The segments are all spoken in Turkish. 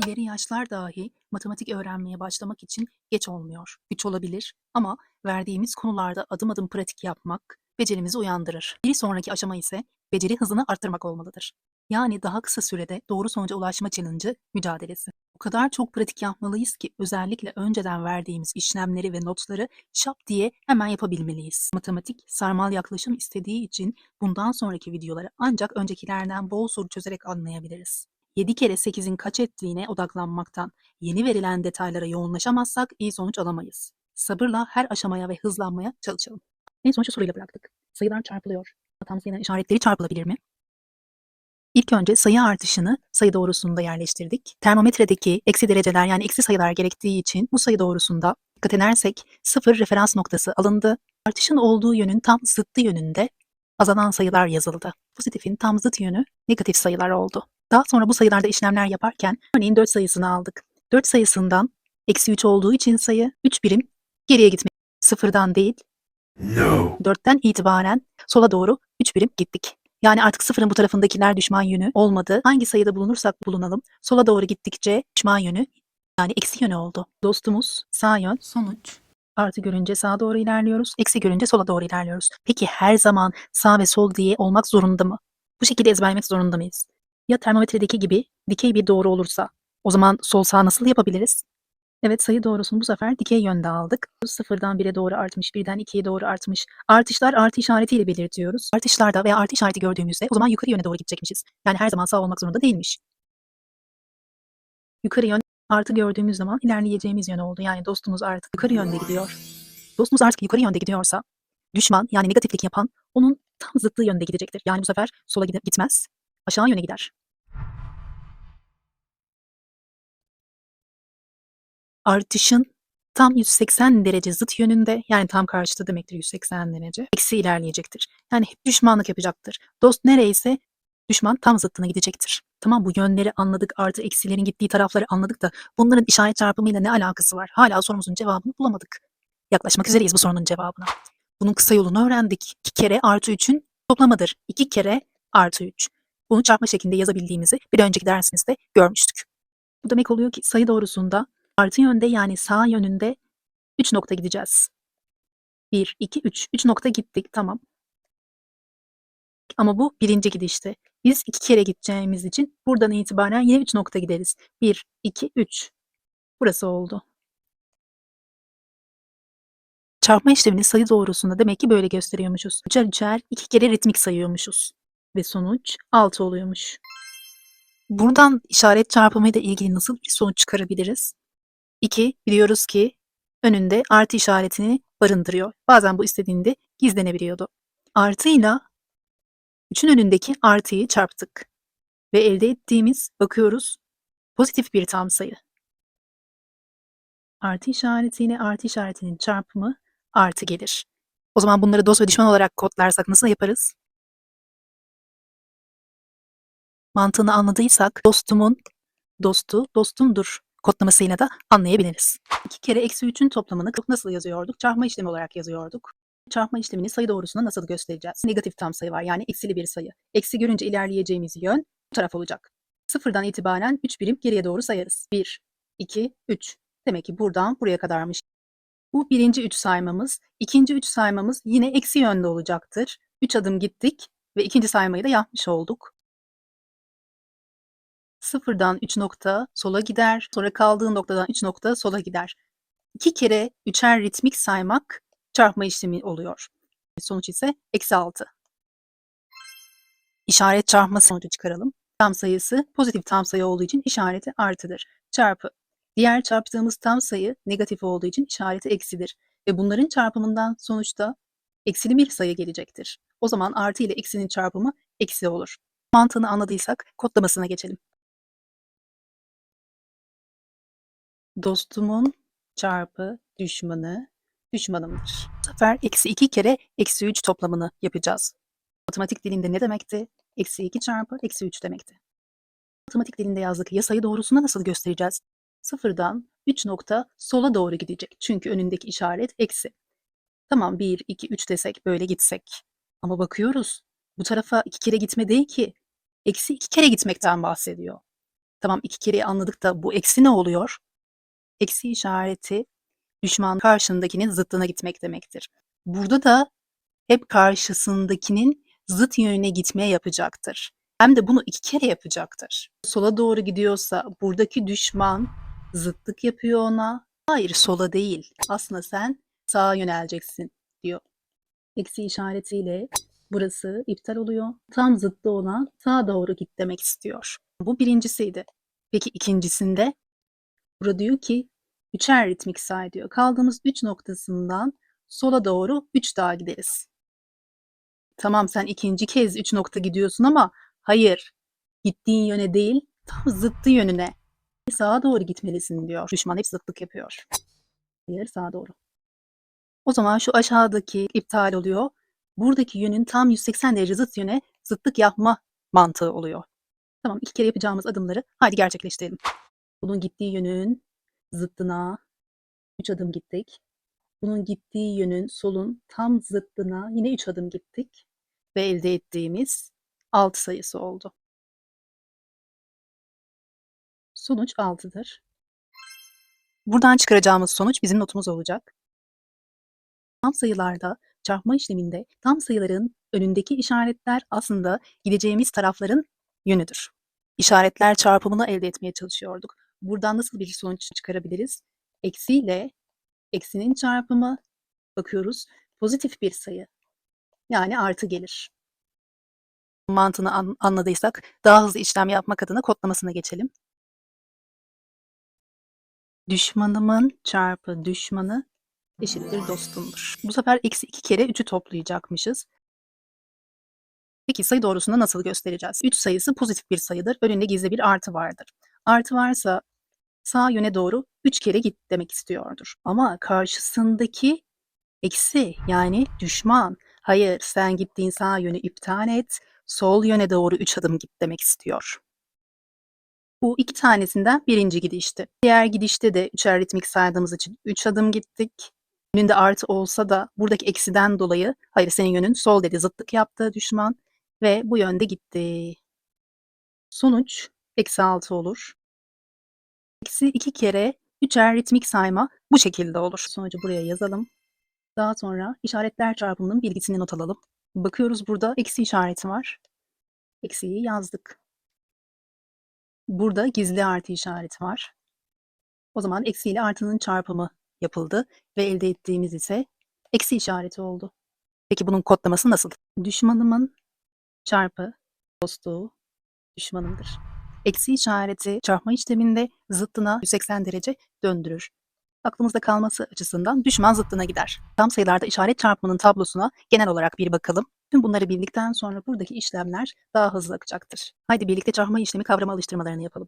İleri yaşlar dahi matematik öğrenmeye başlamak için geç olmuyor. Güç olabilir ama verdiğimiz konularda adım adım pratik yapmak becerimizi uyandırır. Bir sonraki aşama ise beceri hızını arttırmak olmalıdır. Yani daha kısa sürede doğru sonuca ulaşma challenge'ı mücadelesi. O kadar çok pratik yapmalıyız ki özellikle önceden verdiğimiz işlemleri ve notları şap diye hemen yapabilmeliyiz. Matematik sarmal yaklaşım istediği için bundan sonraki videoları ancak öncekilerden bol soru çözerek anlayabiliriz. 7 kere 8'in kaç ettiğine odaklanmaktan yeni verilen detaylara yoğunlaşamazsak iyi sonuç alamayız. Sabırla her aşamaya ve hızlanmaya çalışalım. En son şu soruyla bıraktık. Sayılar çarpılıyor. Tam sayının işaretleri çarpılabilir mi? İlk önce sayı artışını sayı doğrusunda yerleştirdik. Termometredeki eksi dereceler yani eksi sayılar gerektiği için bu sayı doğrusunda dikkat edersek 0 referans noktası alındı. Artışın olduğu yönün tam zıttı yönünde azalan sayılar yazıldı. Pozitifin tam zıt yönü negatif sayılar oldu. Daha sonra bu sayılarda işlemler yaparken örneğin 4 sayısını aldık. 4 sayısından eksi 3 olduğu için sayı 3 birim geriye gitmek. Sıfırdan değil, No. 4'ten itibaren sola doğru 3 birim gittik. Yani artık sıfırın bu tarafındakiler düşman yönü olmadı. Hangi sayıda bulunursak bulunalım sola doğru gittikçe düşman yönü yani eksi yönü oldu. Dostumuz sağ yön sonuç. Artı görünce sağa doğru ilerliyoruz, eksi görünce sola doğru ilerliyoruz. Peki her zaman sağ ve sol diye olmak zorunda mı? Bu şekilde ezberlemek zorunda mıyız? Ya termometredeki gibi dikey bir doğru olursa o zaman sol sağ nasıl yapabiliriz? Evet, sayı doğrusunu bu sefer dikey yönde aldık. Sıfırdan 1'e doğru artmış, birden 2'ye doğru artmış. Artışlar artı işaretiyle belirtiyoruz. Artışlarda veya artı işareti gördüğümüzde o zaman yukarı yöne doğru gidecekmişiz. Yani her zaman sağ olmak zorunda değilmiş. Yukarı yön artı gördüğümüz zaman ilerleyeceğimiz yön oldu. Yani dostumuz artık yukarı yönde gidiyor. Dostumuz artık yukarı yönde gidiyorsa düşman yani negatiflik yapan onun tam zıttığı yönde gidecektir. Yani bu sefer sola gitmez, aşağı yöne gider. Artışın tam 180 derece zıt yönünde yani tam karşıtı demektir 180 derece. Eksi ilerleyecektir. Yani hep düşmanlık yapacaktır. Dost nereyse düşman tam zıttına gidecektir. Tamam bu yönleri anladık artı eksilerin gittiği tarafları anladık da bunların işaret çarpımıyla ne alakası var? Hala sorumuzun cevabını bulamadık. Yaklaşmak üzereyiz bu sorunun cevabına. Bunun kısa yolunu öğrendik. 2 kere artı 3'ün toplamıdır. 2 kere artı 3. Bunu çarpma şeklinde yazabildiğimizi bir önceki dersimizde görmüştük. Bu demek oluyor ki sayı doğrusunda artı yönde yani sağ yönünde 3 nokta gideceğiz. 1, 2, 3. 3 nokta gittik tamam. Ama bu birinci gidişti. Biz 2 kere gideceğimiz için buradan itibaren yine 3 nokta gideriz. 1, 2, 3. Burası oldu. Çarpma işlemini sayı doğrusunda demek ki böyle gösteriyormuşuz. Üçer üçer 2 kere ritmik sayıyormuşuz. Ve sonuç 6 oluyormuş. Buradan işaret çarpımıyla ilgili nasıl bir sonuç çıkarabiliriz? 2 biliyoruz ki önünde artı işaretini barındırıyor. Bazen bu istediğinde gizlenebiliyordu. Artıyla 3'ün önündeki artıyı çarptık. Ve elde ettiğimiz bakıyoruz pozitif bir tam sayı. Artı işaretiyle artı işaretinin çarpımı artı gelir. O zaman bunları dost ve düşman olarak kodlarsak nasıl yaparız? Mantığını anladıysak dostumun dostu dostumdur kodlamasıyla da anlayabiliriz. 2 kere eksi 3'ün toplamını nasıl yazıyorduk? Çarpma işlemi olarak yazıyorduk. Çarpma işlemini sayı doğrusuna nasıl göstereceğiz? Negatif tam sayı var yani eksili bir sayı. Eksi görünce ilerleyeceğimiz yön bu taraf olacak. Sıfırdan itibaren 3 birim geriye doğru sayarız. 1, 2, 3. Demek ki buradan buraya kadarmış. Bu birinci 3 saymamız. İkinci 3 saymamız yine eksi yönde olacaktır. 3 adım gittik ve ikinci saymayı da yapmış olduk. Sıfırdan 3 nokta sola gider. Sonra kaldığı noktadan 3 nokta sola gider. 2 kere üçer ritmik saymak çarpma işlemi oluyor. Sonuç ise eksi 6. İşaret çarpma sonucu çıkaralım. Tam sayısı pozitif tam sayı olduğu için işareti artıdır. Çarpı. Diğer çarptığımız tam sayı negatif olduğu için işareti eksidir. Ve bunların çarpımından sonuçta eksili bir sayı gelecektir. O zaman artı ile eksinin çarpımı eksi olur. Mantığını anladıysak kodlamasına geçelim. Dostumun çarpı düşmanı düşmanımdır. Bu sefer eksi 2 kere eksi 3 toplamını yapacağız. Matematik dilinde ne demekti? Eksi 2 çarpı eksi 3 demekti. Matematik dilinde yazdık ya sayı doğrusuna nasıl göstereceğiz? Sıfırdan 3 nokta sola doğru gidecek. Çünkü önündeki işaret eksi. Tamam 1, 2, 3 desek böyle gitsek. Ama bakıyoruz bu tarafa 2 kere gitme değil ki. Eksi 2 kere gitmekten bahsediyor. Tamam, 2 kereyi anladık da bu eksi ne oluyor? Eksi işareti düşman karşındakinin zıttına gitmek demektir. Burada da hep karşısındakinin zıt yönüne gitmeye yapacaktır. Hem de bunu 2 kere yapacaktır. Sola doğru gidiyorsa buradaki düşman zıtlık yapıyor ona. Hayır, sola değil. Aslında sen sağa yöneleceksin diyor. Eksi işaretiyle burası iptal oluyor. Tam zıttı olan sağa doğru git demek istiyor. Bu birincisiydi. Peki ikincisinde burada diyor ki üçer ritmik say diyor. Kaldığımız 3 noktasından sola doğru 3 daha gideriz. Tamam, sen ikinci kez 3 nokta gidiyorsun ama hayır, gittiğin yöne değil, tam zıttı yönüne. Sağa doğru gitmelisin diyor. Düşman hep zıtlık yapıyor. Hayır, sağa doğru. O zaman şu aşağıdaki iptal oluyor. Buradaki yönün tam 180 derece zıt yöne zıtlık yapma mantığı oluyor. Tamam, 2 kere yapacağımız adımları haydi gerçekleştirelim. Bunun gittiği yönün zıttına 3 adım gittik. Bunun gittiği yönün solun tam zıttına yine 3 adım gittik. Ve elde ettiğimiz 6 sayısı oldu. Sonuç 6'dır. Buradan çıkaracağımız sonuç bizim notumuz olacak. Tam sayılarda çarpma işleminde tam sayıların önündeki işaretler aslında gideceğimiz tarafların yönüdür. İşaretler çarpımını elde etmeye çalışıyorduk. Buradan nasıl bir sonuç çıkarabiliriz? Eksi ile eksinin çarpımı, bakıyoruz, pozitif bir sayı. Yani artı gelir. Mantığını anladıysak daha hızlı işlem yapmak adına kodlamasına geçelim. Düşmanımın çarpı düşmanı eşittir dostumdur. Bu sefer eksi 2 kere 3'ü toplayacakmışız. Peki sayı doğrusunda nasıl göstereceğiz? 3 sayısı pozitif bir sayıdır. Önünde gizli bir artı vardır. Artı varsa sağ yöne doğru 3 kere git demek istiyordur. Ama karşısındaki eksi, yani düşman, hayır sen gittiğin sağ yönü iptal et, sol yöne doğru 3 adım git demek istiyor. Bu 2 tanesinden birinci gidişti. Diğer gidişte de üçer ritmik saydığımız için 3 adım gittik. Önünde artı olsa da buradaki eksiden dolayı hayır senin yönün sol dedi, zıtlık yaptı düşman ve bu yönde gitti. Sonuç eksi 6 olur. Eksi 2 kere üçer ritmik sayma bu şekilde olur. Sonucu buraya yazalım. Daha sonra işaretler çarpımının bilgisini not alalım. Bakıyoruz, burada eksi işareti var. Eksiyi yazdık. Burada gizli artı işareti var. O zaman eksi ile artının çarpımı yapıldı ve elde ettiğimiz ise eksi işareti oldu. Peki bunun kodlaması nasıl? Düşmanımın çarpı dostu düşmanımdır. Eksi işareti çarpma işleminde zıttına 180 derece döndürür. Aklımızda kalması açısından düşman zıttına gider. Tam sayılarda işaret çarpımının tablosuna genel olarak bir bakalım. Tüm bunları bildikten sonra buradaki işlemler daha hızlı akacaktır. Haydi birlikte çarpma işlemi kavrama alıştırmalarını yapalım.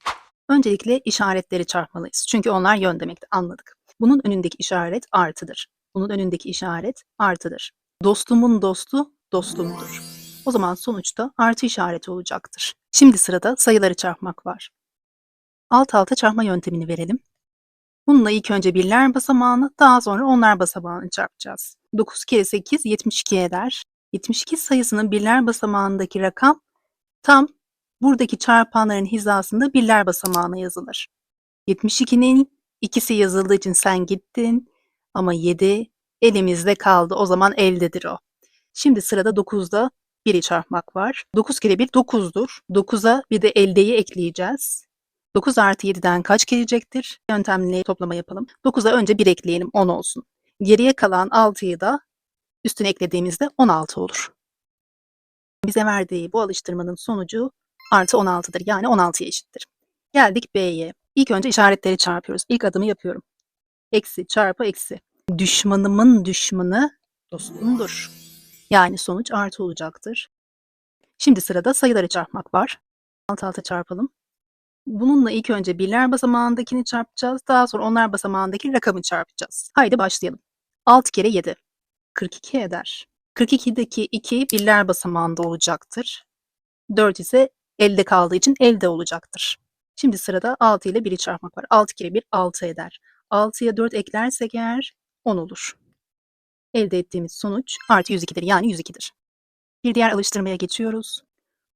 Öncelikle işaretleri çarpmalıyız. Çünkü onlar yön demekti, anladık. Bunun önündeki işaret artıdır. Bunun önündeki işaret artıdır. Dostumun dostu dostumdur. O zaman sonuçta artı işareti olacaktır. Şimdi sırada sayıları çarpmak var. Alt alta çarpma yöntemini verelim. Bununla ilk önce birler basamağını, daha sonra onlar basamağını çarpacağız. 9 kere 8 72 eder. 72 sayısının birler basamağındaki rakam tam buradaki çarpanların hizasında birler basamağına yazılır. 72'nin ikisi yazıldığı için sen gittin ama 7 elimizde kaldı. O zaman eldedir o. Şimdi sırada 9'da 1'i çarpmak var. 9 kere 1 9'dur. 9'a bir de eldeyi ekleyeceğiz. 9 artı 7'den kaç gelecektir? Yöntemle toplama yapalım. 9'a önce 1 ekleyelim, 10 olsun. Geriye kalan 6'yı da üstüne eklediğimizde 16 olur. Bize verdiği bu alıştırmanın sonucu artı 16'dır. Yani 16'ya eşittir. Geldik B'ye. İlk önce işaretleri çarpıyoruz. İlk adımı yapıyorum. Eksi çarpı eksi. Düşmanımın düşmanı dostumdur. Yani sonuç artı olacaktır. Şimdi sırada sayıları çarpmak var. Alt alta çarpalım. Bununla ilk önce birler basamağındakini çarpacağız. Daha sonra onlar basamağındaki rakamı çarpacağız. Haydi başlayalım. 6 kere 7. 42 eder. 42'deki 2 birler basamağında olacaktır. 4 ise elde kaldığı için elde olacaktır. Şimdi sırada 6 ile 1'i çarpmak var. 6 kere 1 6 eder. 6'ya 4 eklersek eğer 10 olur. Elde ettiğimiz sonuç artı 102'dir. Yani 102'dir. Bir diğer alıştırmaya geçiyoruz.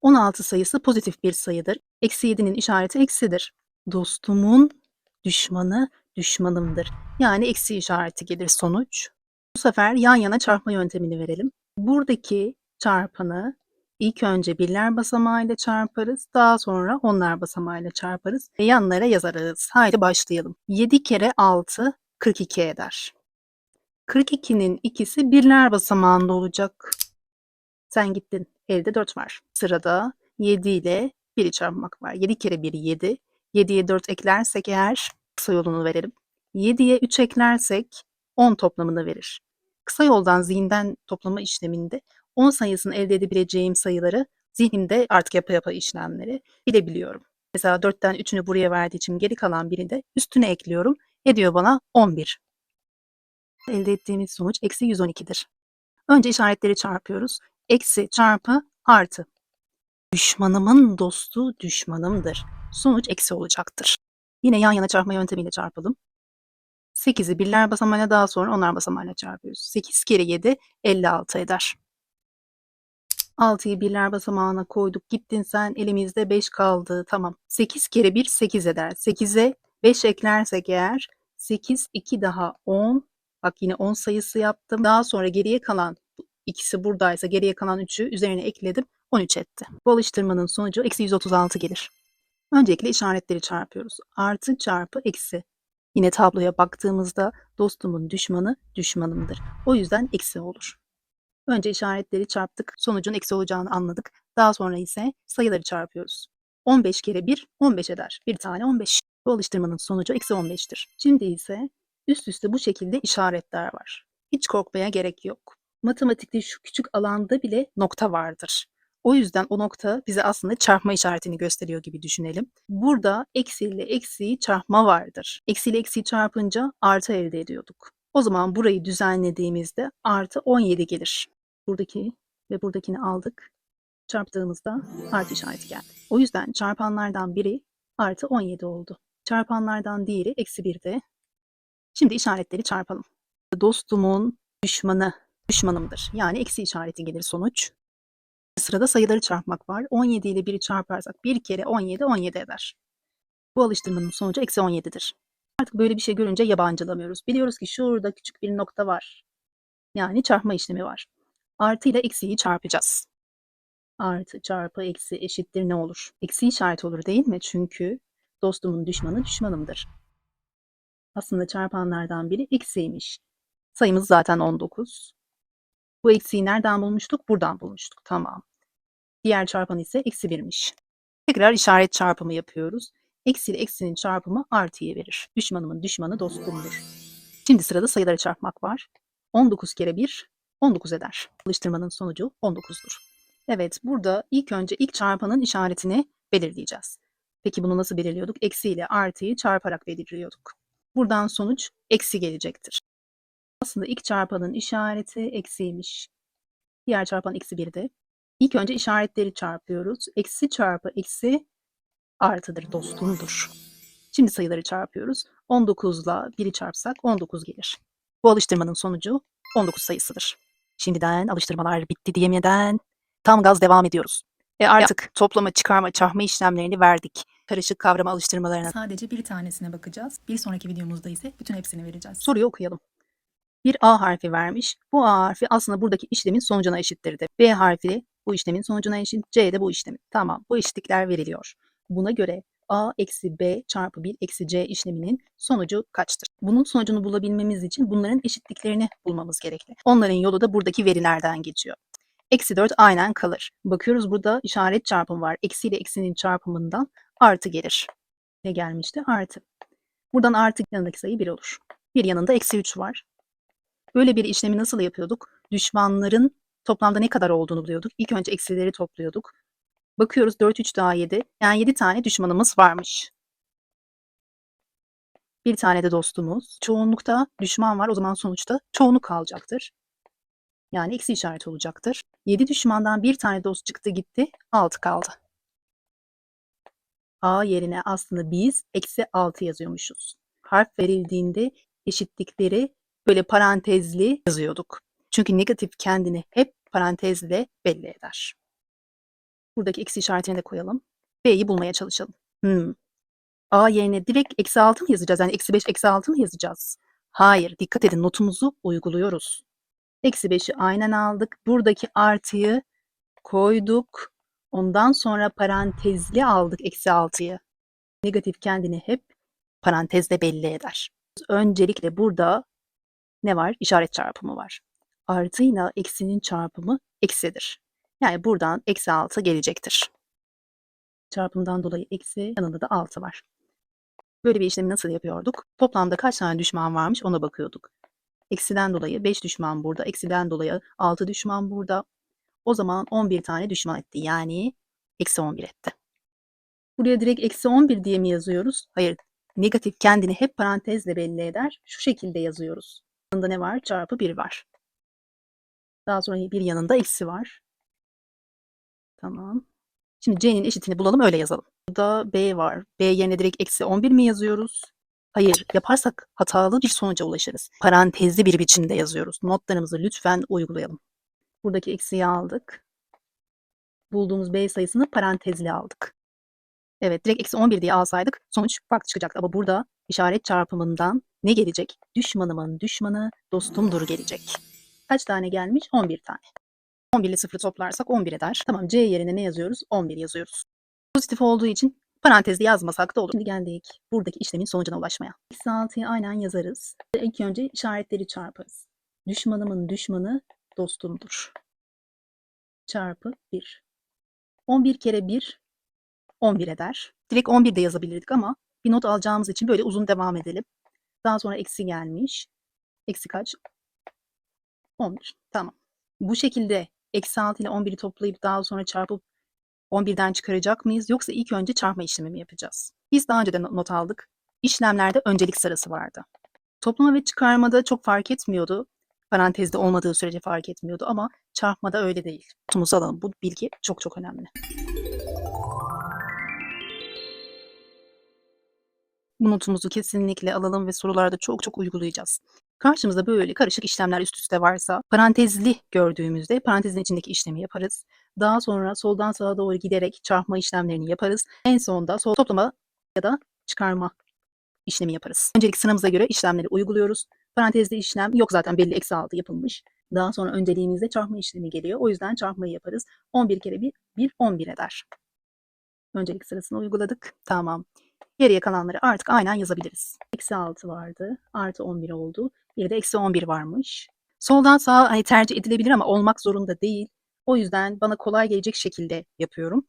16 sayısı pozitif bir sayıdır. Eksi 7'nin işareti eksidir. Dostumun düşmanı düşmanımdır. Yani eksi işareti gelir sonuç. Bu sefer yan yana çarpma yöntemini verelim. Buradaki çarpanı ilk önce birler basamağıyla çarparız. Daha sonra onlar basamağıyla çarparız. Ve yanlara yazarız. Haydi başlayalım. 7 kere 6 42 eder. 42'nin ikisi birler basamağında olacak. Sen gittin. Elde 4 var. Sırada 7 ile 1'i çarpmak var. 7 kere 1 7. 7'ye 4 eklersek eğer kısa yolunu verelim. 7'ye 3 eklersek 10 toplamını verir. Kısa yoldan zihinden toplama işleminde 10 sayısını elde edebileceğim sayıları zihnimde artık yapa işlemleri bilebiliyorum. Mesela 4'ten 3'ünü buraya verdiği için geri kalan birini de üstüne ekliyorum. Ediyor bana 11. Elde ettiğimiz sonuç eksi 112'dir. Önce işaretleri çarpıyoruz. Eksi çarpı artı. Düşmanımın dostu düşmanımdır. Sonuç eksi olacaktır. Yine yan yana çarpma yöntemiyle çarpalım. 8'i birler basamağıyla daha sonra onlar basamağıyla çarpıyoruz. 8 kere 7 56 eder. 6'yı birler basamağına koyduk. Gittin sen, elimizde 5 kaldı. Tamam. 8 kere 1 8 eder. 8'e 5 eklersek eğer 8 2 daha 10. Bak yine 10 sayısı yaptım. Daha sonra geriye kalan ikisi buradaysa geriye kalan 3'ü üzerine ekledim. 13 etti. Bu alıştırmanın sonucu eksi 136 gelir. Öncelikle işaretleri çarpıyoruz. Artı çarpı eksi. Yine tabloya baktığımızda dostumun düşmanı düşmanımdır. O yüzden eksi olur. Önce işaretleri çarptık. Sonucun eksi olacağını anladık. Daha sonra ise sayıları çarpıyoruz. 15 kere 1 15 eder. Bir tane 15. Bu alıştırmanın sonucu eksi 15'tir. Şimdi ise üst üste bu şekilde işaretler var. Hiç korkmaya gerek yok. Matematikte şu küçük alanda bile nokta vardır. O yüzden o nokta bize aslında çarpma işaretini gösteriyor gibi düşünelim. Burada eksi ile eksiyi çarpma vardır. Eksi ile eksiyi çarpınca artı elde ediyorduk. O zaman burayı düzenlediğimizde artı 17 gelir. Buradaki ve buradakini aldık. Çarptığımızda artı işareti geldi. O yüzden çarpanlardan biri artı 17 oldu. Çarpanlardan diğeri eksi 1'de. Şimdi işaretleri çarpalım. Dostumun düşmanı düşmanımdır. Yani eksi işareti gelir sonuç. Sırada sayıları çarpmak var. 17 ile 1'i çarparsak 1 kere 17 17 eder. Bu alıştırmanın sonucu eksi 17'dir. Artık böyle bir şey görünce yabancılamıyoruz. Biliyoruz ki şurada küçük bir nokta var. Yani çarpma işlemi var. Artı ile eksiyi çarpacağız. Artı çarpı eksi eşittir ne olur? Eksi işareti olur değil mi? Çünkü dostumun düşmanı düşmanımdır. Aslında çarpanlardan biri eksiymiş. Sayımız zaten 19. Bu eksiyi nereden bulmuştuk? Buradan bulmuştuk. Tamam. Diğer çarpan ise eksi 1'miş. Tekrar işaret çarpımı yapıyoruz. Eksi ile eksinin çarpımı artıyı verir. Düşmanımın düşmanı dostumdur. Şimdi sırada sayıları çarpmak var. 19 kere 1 19 eder. Alıştırmanın sonucu 19'dur. Evet, burada ilk önce ilk çarpanın işaretini belirleyeceğiz. Peki bunu nasıl belirliyorduk? Eksi ile artıyı çarparak belirliyorduk. Buradan sonuç eksi gelecektir. Aslında ilk çarpanın işareti eksiymiş. Diğer çarpan eksi 1'de. İlk önce işaretleri çarpıyoruz. Eksi çarpı eksi artıdır, dostumdur. Şimdi sayıları çarpıyoruz. 19 ile 1'i çarpsak 19 gelir. Bu alıştırmanın sonucu 19 sayısıdır. Şimdiden alıştırmalar bitti diyemeden tam gaz devam ediyoruz. Artık toplama, çıkarma, çarpma işlemlerini verdik. Karışık kavrama alıştırmalarına Sadece bir tanesine bakacağız. Bir sonraki videomuzda ise bütün hepsini vereceğiz. soruyu okuyalım. Bir A harfi vermiş. Bu A harfi aslında buradaki işlemin sonucuna eşittir de. B harfi bu işlemin sonucuna eşit. C de bu işlemin. Tamam, bu eşitlikler veriliyor. Buna göre A eksi B çarpı 1 eksi C işleminin sonucu kaçtır? Bunun sonucunu bulabilmemiz için bunların eşitliklerini bulmamız gerekli. Onların yolu da buradaki verilerden geçiyor. Eksi 4 aynen kalır. Bakıyoruz burada işaret çarpımı var. Eksi ile eksinin çarpımından artı gelir. Ne gelmişti? Artı. Buradan artı yanındaki sayı 1 olur. Bir yanında eksi 3 var. Böyle bir işlemi nasıl yapıyorduk? Düşmanların toplamda ne kadar olduğunu buluyorduk. İlk önce eksileri topluyorduk. Bakıyoruz 4, 3 daha 7. Yani 7 tane düşmanımız varmış. Bir tane de dostumuz. Çoğunlukta düşman var. O zaman sonuçta çoğunluk kalacaktır. Yani eksi işareti olacaktır. 7 düşmandan bir tane dost çıktı gitti. 6 kaldı. A yerine aslında biz eksi 6 yazıyormuşuz. Harf verildiğinde eşitlikleri böyle parantezli yazıyorduk. Çünkü negatif kendini hep parantezle belli eder. Buradaki eksi işaretini de koyalım. B'yi bulmaya çalışalım. A yerine direkt eksi 6 mı yazacağız? Yani eksi 5, eksi 6 mı yazacağız? Hayır. Dikkat edin. Notumuzu uyguluyoruz. Eksi 5'i aynen aldık. Buradaki artıyı koyduk. Ondan sonra parantezli aldık eksi 6'yı. Negatif kendini hep parantezle belli eder. Öncelikle burada ne var? İşaret çarpımı var. Artıyla eksinin çarpımı eksidir. Yani buradan eksi 6 gelecektir. Çarpımdan dolayı eksi, yanında da 6 var. Böyle bir işlemi nasıl yapıyorduk? Toplamda kaç tane düşman varmış ona bakıyorduk. Eksiden dolayı 5 düşman burada, eksiden dolayı 6 düşman burada. O zaman 11 tane düşman etti. Yani eksi 11 etti. Buraya direkt eksi 11 diye mi yazıyoruz? Hayır. Negatif kendini hep parantezle belli eder. Şu şekilde yazıyoruz. Yanında ne var? Çarpı 1 var. Daha sonra bir yanında eksi var. Tamam. Şimdi C'nin eşitini bulalım, öyle yazalım. Burada B var. B yerine direkt eksi 11 mi yazıyoruz? Hayır. Yaparsak hatalı bir sonuca ulaşırız. Parantezli bir biçimde yazıyoruz. Notlarımızı lütfen uygulayalım. Buradaki eksiyi aldık. Bulduğumuz B sayısını parantezli aldık. Evet, direkt eksi 11 diye alsaydık sonuç farklı çıkacaktı. Ama burada işaret çarpımından ne gelecek? Düşmanımın düşmanı dostumdur gelecek. Kaç tane gelmiş? 11 tane. 11 ile 0'ı toplarsak 11 eder. Tamam, C yerine ne yazıyoruz? 11 yazıyoruz. Pozitif olduğu için parantezli yazmasak da olur. Şimdi geldik buradaki işlemin sonucuna ulaşmaya. Eksi 6'yı aynen yazarız. İlk önce işaretleri çarparız. Düşmanımın düşmanı dostumdur. Çarpı 1. 11 kere 1 11 eder. Direkt 11 de yazabilirdik ama bir not alacağımız için böyle uzun devam edelim. Daha sonra eksi gelmiş. Eksi kaç? 11. Tamam. Bu şekilde eksi 6 ile 11'i toplayıp daha sonra çarpıp 11'den çıkaracak mıyız? Yoksa ilk önce çarpma işlemi mi yapacağız? Biz daha önce de not aldık. İşlemlerde öncelik sırası vardı. Toplama ve çıkarmada çok fark etmiyordu. Parantezde olmadığı sürece fark etmiyordu ama çarpmada öyle değil. Notumuzu alalım. Bu bilgi çok çok önemli. Bu notumuzu kesinlikle alalım ve sorularda çok çok uygulayacağız. Karşımızda böyle karışık işlemler üst üste varsa parantezli gördüğümüzde parantezin içindeki işlemi yaparız. Daha sonra soldan sağa doğru giderek çarpma işlemlerini yaparız. En sonunda sol toplama ya da çıkarma işlemi yaparız. Öncelik sıramıza göre işlemleri uyguluyoruz. Parantezli işlem yok, zaten belli, eksi 6 yapılmış. Daha sonra önceliğimizde çarpma işlemi geliyor. O yüzden çarpmayı yaparız. 11 kere 1 11 eder. Öncelik sırasını uyguladık. Tamam. Geriye kalanları artık aynen yazabiliriz. Eksi 6 vardı. Artı 11 oldu. Bir de eksi 11 varmış. Soldan sağa hani tercih edilebilir ama olmak zorunda değil. O yüzden bana kolay gelecek şekilde yapıyorum.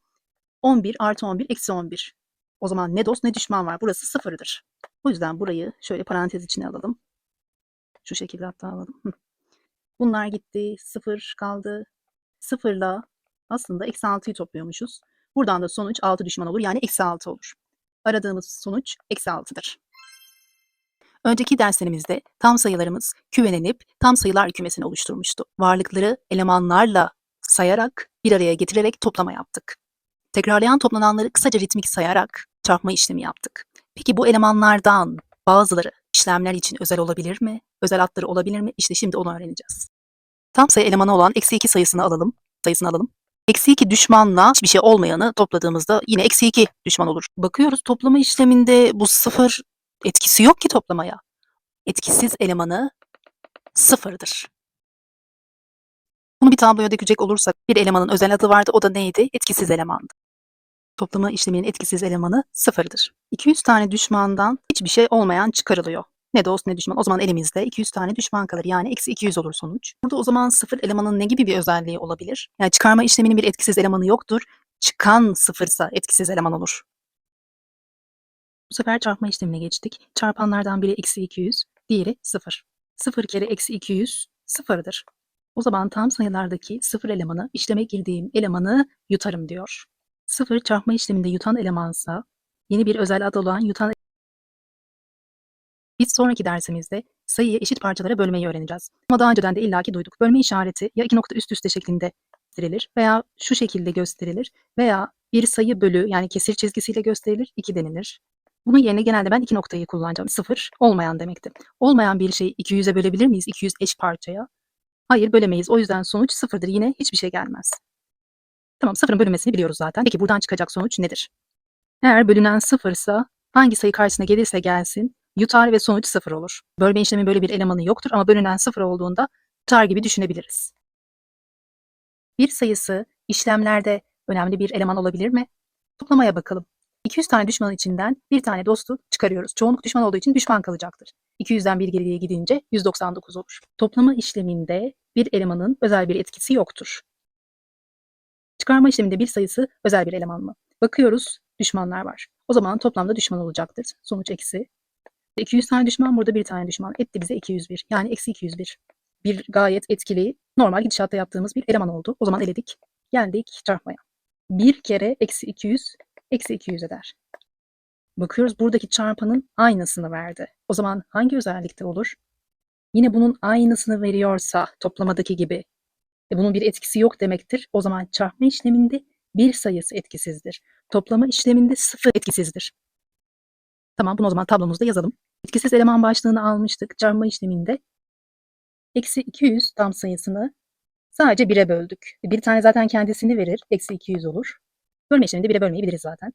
11 artı 11 eksi 11. O zaman ne dost ne düşman var. Burası sıfırdır. O yüzden burayı şöyle parantez içine alalım. Şu şekilde hatta alalım. Bunlar gitti. Sıfır kaldı. Sıfırla aslında eksi 6'yı topluyormuşuz. Buradan da sonuç 6 düşman olur. Yani eksi 6 olur. Aradığımız sonuç eksi 6'dır. Önceki derslerimizde tam sayılarımız kümelenip tam sayılar kümesini oluşturmuştu. Varlıkları elemanlarla sayarak bir araya getirerek toplama yaptık. Tekrarlayan toplananları kısaca ritmik sayarak çarpma işlemi yaptık. Peki bu elemanlardan bazıları işlemler için özel olabilir mi? Özel adları olabilir mi? İşte şimdi onu öğreneceğiz. Tam sayı elemanı olan eksi 2 sayısını alalım. Eksi 2 düşmanla hiçbir şey olmayanı topladığımızda yine eksi 2 düşman olur. Bakıyoruz toplama işleminde bu sıfır etkisi yok ki toplamaya. Etkisiz elemanı sıfırdır. Bunu bir tabloya dökecek olursak bir elemanın özel adı vardı, o da neydi? Etkisiz elemandı. Toplama işleminin etkisiz elemanı sıfırdır. 200 tane düşmandan hiçbir şey olmayan çıkarılıyor. Ne dost ne düşman. O zaman elimizde 200 tane düşman kalır. Yani eksi 200 olur sonuç. Burada o zaman sıfır elemanın ne gibi bir özelliği olabilir? Yani çıkarma işleminin bir etkisiz elemanı yoktur. Çıkan sıfırsa etkisiz eleman olur. Bu sefer çarpma işlemine geçtik. Çarpanlardan biri eksi 200, diğeri 0. 0 kere eksi 200 sıfırdır. O zaman tam sayılardaki sıfır elemanı işleme girdiğim elemanı yutarım diyor. 0 çarpma işleminde yutan elemansa yeni bir özel ad olan yutan. Biz sonraki dersimizde sayıyı eşit parçalara bölmeyi öğreneceğiz. Ama daha önceden de illaki duyduk. Bölme işareti ya iki nokta üst üste şeklinde gösterilir veya şu şekilde gösterilir veya bir sayı bölü yani kesir çizgisiyle gösterilir, 2 denilir. Bunun yerine genelde ben iki noktayı kullanacağım. 0 olmayan demekti. Olmayan bir şeyi 200'e bölebilir miyiz? 200 eş parçaya. Hayır, bölemeyiz. O yüzden sonuç sıfırdır. Yine hiçbir şey gelmez. Tamam, sıfırın bölünmesini biliyoruz zaten. Peki buradan çıkacak sonuç nedir? Eğer bölünen sıfırsa hangi sayı karşısına gelirse gelsin yutar ve sonuç sıfır olur. Bölme işlemin böyle bir elemanı yoktur ama bölünen sıfır olduğunda yutar gibi düşünebiliriz. Bir sayısı işlemlerde önemli bir eleman olabilir mi? Toplamaya bakalım. 200 tane düşmanın içinden bir tane dostu çıkarıyoruz. Çoğunluk düşman olduğu için düşman kalacaktır. 200'den bir geriye gidince 199 olur. Toplama işleminde bir elemanın özel bir etkisi yoktur. Çıkarma işleminde bir sayısı özel bir eleman mı? Bakıyoruz, düşmanlar var. O zaman toplamda düşman olacaktır. Sonuç eksi. 200 tane düşman, burada bir tane düşman. Etti bize 201. Yani eksi 201. Bir gayet etkili, normal gidişatta yaptığımız bir eleman oldu. O zaman eledik. Geldik çarpmaya. Bir kere eksi 200, eksi 200 eder. Bakıyoruz, buradaki çarpanın aynısını verdi. O zaman hangi özellikte olur? Yine bunun aynısını veriyorsa toplamadaki gibi bunun bir etkisi yok demektir. O zaman çarpma işleminde bir sayısı etkisizdir. Toplama işleminde sıfır etkisizdir. Tamam, bunu o zaman tablomuzda yazalım. Etkisiz eleman başlığını almıştık. Çarpma işleminde eksi 200 tam sayısını sadece 1'e böldük. Bir tane zaten kendisini verir. Eksi 200 olur. Bölme işleminde 1'e bölmeyi biliriz zaten.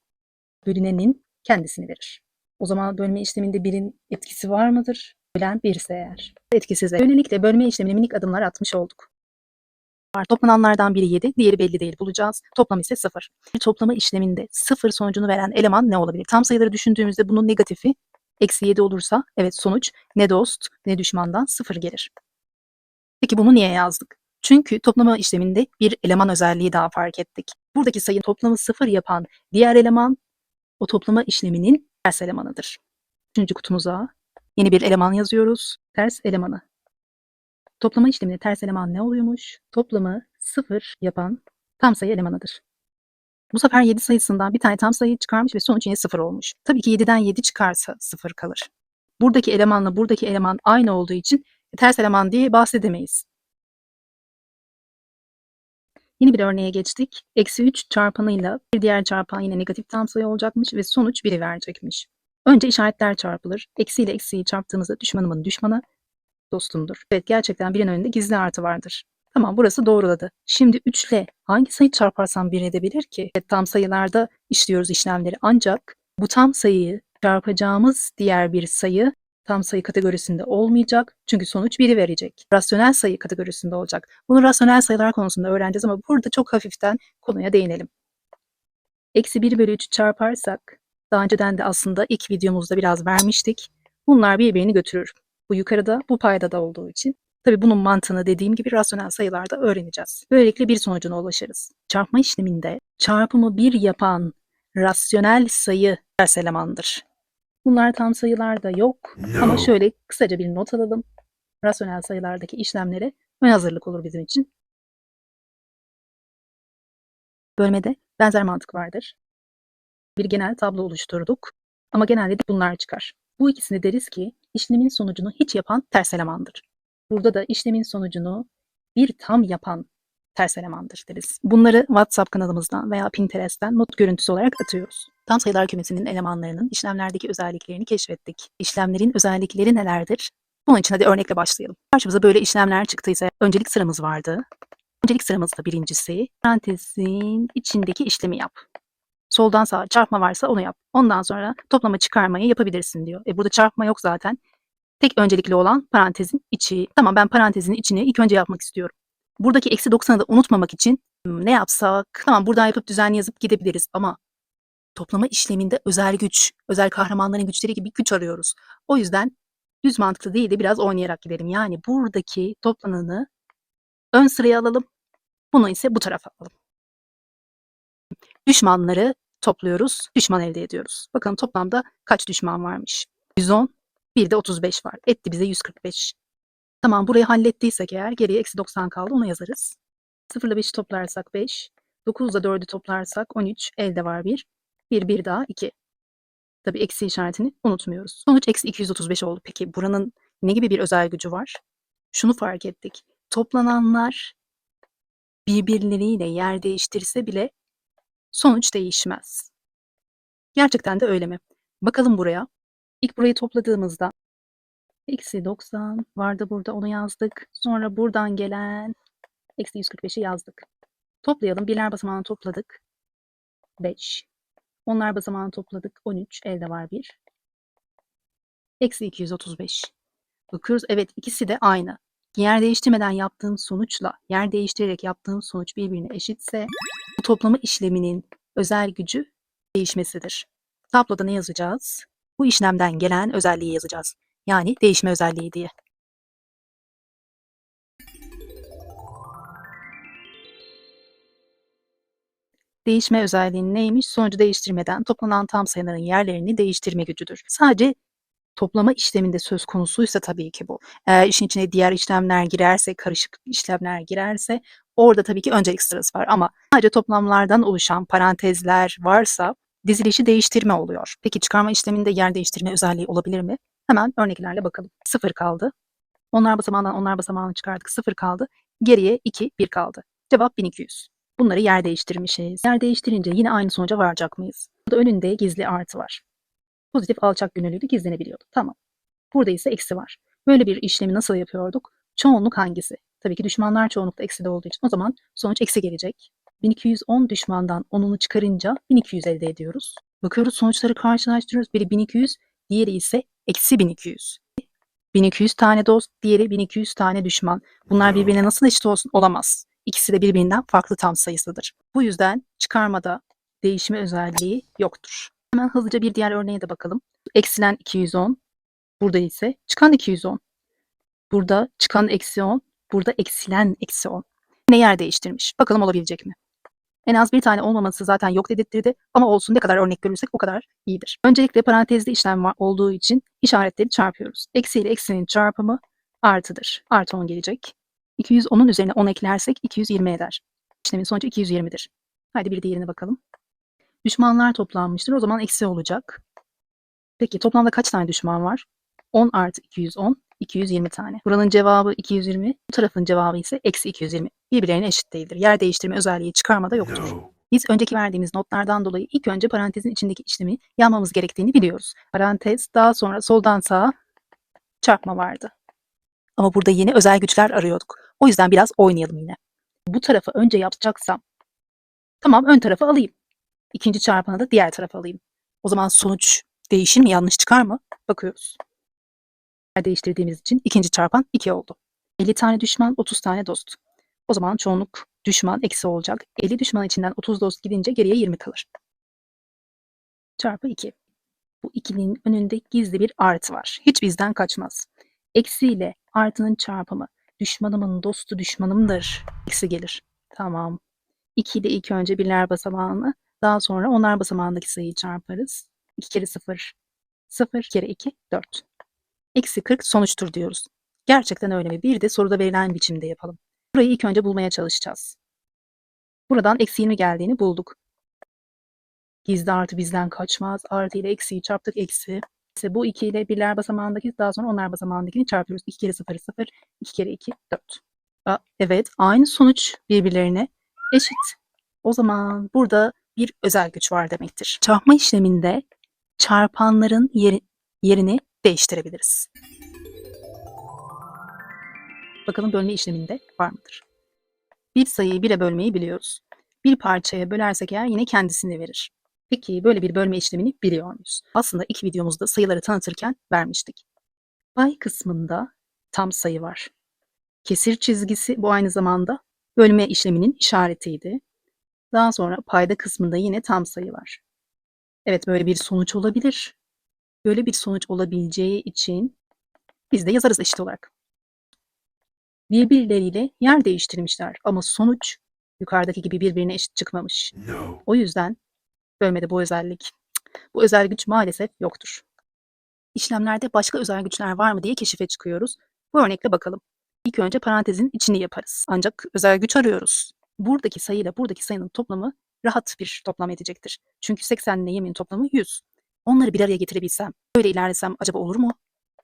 Bölünenin kendisini verir. O zaman bölme işleminde 1'in etkisi var mıdır? Bölen 1 ise eğer. Etkisiz. Böylelikle bölme işlemine minik adımlar atmış olduk. Toplananlardan biri 7, diğeri belli değil, bulacağız. Toplam ise 0. Bir toplama işleminde 0 sonucunu veren eleman ne olabilir? Tam sayıları düşündüğümüzde bunun negatifi eksi 7 olursa evet sonuç ne dost ne düşmandan 0 gelir. Peki bunu niye yazdık? Çünkü toplama işleminde bir eleman özelliği daha fark ettik. Buradaki sayı toplamı 0 yapan diğer eleman o toplama işleminin ters elemanıdır. Üçüncü kutumuza yeni bir eleman yazıyoruz. Ters elemanı. Toplama işleminde ters eleman ne oluyormuş? Toplamı 0 yapan tam sayı elemanıdır. Bu sefer 7 sayısından bir tane tam sayı çıkarmış ve sonuç yine 0 olmuş. Tabii ki 7'den 7 çıkarsa 0 kalır. Buradaki elemanla buradaki eleman aynı olduğu için ters eleman diye bahsedemeyiz. Yeni bir örneğe geçtik. Eksi 3 çarpanıyla bir diğer çarpan yine negatif tam sayı olacakmış ve sonuç 1'i verecekmiş. Önce işaretler çarpılır. Eksi ile eksiyi çarptığımızda düşmanımın düşmanı dostumdur. Evet, gerçekten birinin önünde gizli artı vardır. Tamam, burası doğruladı. Şimdi 3 ile hangi sayı çarparsam 1 edebilir ki? Evet, tam sayılarda işliyoruz işlemleri. Ancak bu tam sayıyı çarpacağımız diğer bir sayı tam sayı kategorisinde olmayacak. Çünkü sonuç 1'i verecek. Rasyonel sayı kategorisinde olacak. Bunu rasyonel sayılar konusunda öğreneceğiz ama burada çok hafiften konuya değinelim. Eksi 1 bölü 3'ü çarparsak, daha önceden de aslında ilk videomuzda biraz vermiştik. Bunlar birbirini götürür. Bu yukarıda, bu paydada olduğu için. Tabii bunun mantığını dediğim gibi rasyonel sayılarda öğreneceğiz. Böylelikle bir sonucuna ulaşırız. Çarpma işleminde çarpımı 1 yapan rasyonel sayı ters elemandır. Bunlar tam sayılarda yok ama şöyle kısaca bir not alalım. Rasyonel sayılardaki işlemlere ön hazırlık olur bizim için. Bölmede benzer mantık vardır. Bir genel tablo oluşturduk ama genelde bunlar çıkar. Bu ikisini deriz ki işlemin sonucunu hiç yapan ters elemandır. Burada da işlemin sonucunu bir tam yapan ters elemandır deriz. Bunları WhatsApp kanalımızdan veya Pinterest'ten not görüntüsü olarak atıyoruz. Tam sayılar kümesinin elemanlarının işlemlerdeki özelliklerini keşfettik. İşlemlerin özellikleri nelerdir? Bunun için hadi örnekle başlayalım. Karşımıza böyle işlemler çıktıysa öncelik sıramız vardı. Öncelik sıramızda birincisi parantezin içindeki işlemi yap. Soldan sağa çarpma varsa onu yap. Ondan sonra toplama çıkarmayı yapabilirsin diyor. Burada çarpma yok zaten. Tek öncelikli olan parantezin içi. Tamam, ben parantezin içini ilk önce yapmak istiyorum. Buradaki eksi 90'ı da unutmamak için ne yapsak? Tamam, buradan yapıp düzenli yazıp gidebiliriz ama toplama işleminde özel güç, özel kahramanların güçleri gibi güç arıyoruz. O yüzden düz mantıklı değil de biraz oynayarak gidelim. Yani buradaki toplananı ön sıraya alalım. Bunu ise bu tarafa alalım. Düşmanları topluyoruz, düşman elde ediyoruz. Bakalım toplamda kaç düşman varmış? 110, bir de 35 var. Etti bize 145. Tamam, burayı hallettiysek eğer geriye eksi 90 kaldı, onu yazarız. 0 ile 5'i toplarsak 5, 9 ile 4'ü toplarsak 13, elde var 1. 1 daha 2. Tabii eksi işaretini unutmuyoruz. Sonuç eksi 235 oldu. Peki buranın ne gibi bir özel gücü var? Şunu fark ettik. Toplananlar birbirleriyle yer değiştirse bile sonuç değişmez. Gerçekten de öyle mi? Bakalım buraya. İlk burayı topladığımızda eksi 90 vardı burada, onu yazdık. Sonra buradan gelen eksi 145'i yazdık. Toplayalım. Birler basamağını topladık. 5. Onlar basamağını topladık. 13. Elde var 1. Eksi 235. Bakıyoruz. Evet, ikisi de aynı. Yer değiştirmeden yaptığım sonuçla yer değiştirerek yaptığım sonuç birbirine eşitse bu toplama işleminin özel gücü değişmesidir. Tabloda ne yazacağız? Bu işlemden gelen özelliği yazacağız. Yani değişme özelliği diye. Değişme özelliği neymiş? Sonucu değiştirmeden toplanan tam sayıların yerlerini değiştirme gücüdür. Sadece toplama işleminde söz konusuysa tabii ki bu. Eğer işin içine diğer işlemler girerse, karışık işlemler girerse orada tabii ki öncelik sırası var. Ama sadece toplamlardan oluşan parantezler varsa dizilişi değiştirme oluyor. Peki çıkarma işleminde yer değiştirme özelliği olabilir mi? Hemen örneklerle bakalım. 0 kaldı. Onlar basamağından onlar basamağını çıkardık. 0 kaldı. Geriye 2, 1 kaldı. Cevap 1200. Bunları yer değiştirmişiz. Yer değiştirince yine aynı sonuca varacak mıyız? Burada önünde gizli artı var. Pozitif alçak gönüllüydü, gizlenebiliyordu. Tamam. Burada ise eksi var. Böyle bir işlemi nasıl yapıyorduk? Çoğunluk hangisi? Tabii ki düşmanlar çoğunlukta eksi de olduğu için o zaman sonuç eksi gelecek. 1210 düşmandan 10'unu çıkarınca 1200 elde ediyoruz. Bakıyoruz sonuçları karşılaştırıyoruz. Biri 1200, diğeri ise eksi 1200. 1200 tane dost, diğeri 1200 tane düşman. Bunlar birbirine nasıl eşit olsun? Olamaz. İkisi de birbirinden farklı tam sayısıdır. Bu yüzden çıkarmada değişme özelliği yoktur. Hemen hızlıca bir diğer örneğe de bakalım. Eksilen 210, burada ise çıkan 210. Burada çıkan eksi 10, burada eksilen eksi 10. Ne yer değiştirmiş? Bakalım olabilecek mi? En az bir tane olmaması zaten yok dedirtti ama olsun, ne kadar örnek görürsek o kadar iyidir. Öncelikle parantezli işlem var olduğu için işaretleri çarpıyoruz. Eksi ile eksinin çarpımı artıdır. Artı 10 gelecek. 210'un üzerine 10 eklersek 220 eder. İşlemin sonucu 220'dir. Haydi bir diğerine bakalım. Düşmanlar toplanmıştır. O zaman eksi olacak. Peki toplamda kaç tane düşman var? 10 artı 210, 220 tane. Buranın cevabı 220, bu tarafın cevabı ise eksi 220. Birbirlerine eşit değildir. Yer değiştirme özelliği çıkarmada yoktur. Biz önceki verdiğimiz notlardan dolayı ilk önce parantezin içindeki işlemi yapmamız gerektiğini biliyoruz. Parantez, daha sonra soldan sağa çarpma vardı. Ama burada yeni özel güçler arıyorduk. O yüzden biraz oynayalım yine. Bu tarafı önce yapacaksam, tamam, ön tarafı alayım. İkinci çarpanı da diğer tarafa alayım. O zaman sonuç değişir mi, yanlış çıkar mı? Bakıyoruz. Yer değiştirdiğimiz için ikinci çarpan 2 oldu. 50 tane düşman, 30 tane dost. O zaman çoğunluk düşman eksi olacak. 50 düşman içinden 30 dost gidince geriye 20 kalır. Çarpı 2. Bu ikilinin önünde gizli bir artı var. Hiç bizden kaçmaz. Eksi ile artının çarpımı. Düşmanımın dostu düşmanımdır. Eksi gelir. Tamam. 2 ile ilk önce birler basamağını, daha sonra onlar basamağındaki sayıyı çarparız. 2 kere 0, 0 kere 2, 4. Eksi 40 sonuçtur diyoruz. Gerçekten öyle mi? Bir de soruda verilen biçimde yapalım. Burayı ilk önce bulmaya çalışacağız. Buradan eksi 20 geldiğini bulduk. Gizli artı bizden kaçmaz. Artı ile eksiyi çarptık, eksi. İşte bu 2 ile birler basamağındaki, daha sonra onlar basamağındakini çarpıyoruz. 2 kere 0, 0, 2 kere 2, 4. Evet, aynı sonuç birbirlerine eşit. O zaman burada bir özel güç var demektir. Çarpma işleminde çarpanların yerini değiştirebiliriz. Bakalım bölme işleminde var mıdır? Bir sayıyı 1'e bölmeyi biliyoruz. Bir parçaya bölersek eğer yine kendisini verir. Peki böyle bir bölme işlemini biliyor muyuz? Aslında ilk videomuzda sayıları tanıtırken vermiştik. Pay kısmında tam sayı var. Kesir çizgisi bu aynı zamanda bölme işleminin işaretiydi. Daha sonra payda kısmında yine tam sayı var. Evet, böyle bir sonuç olabilir. Böyle bir sonuç olabileceği için biz de yazarız eşit olarak. Birbirleriyle yer değiştirmişler ama sonuç yukarıdaki gibi birbirine eşit çıkmamış. O yüzden bölmede bu özel güç maalesef yoktur. İşlemlerde başka özel güçler var mı diye keşife çıkıyoruz. Bu örnekle bakalım. İlk önce parantezin içini yaparız. Ancak özel güç arıyoruz. Buradaki sayıyla buradaki sayının toplamı rahat bir toplam edecektir. Çünkü 80 ile 20'nin toplamı 100. Onları bir araya getirebilsem, böyle ilerlesem acaba olur mu?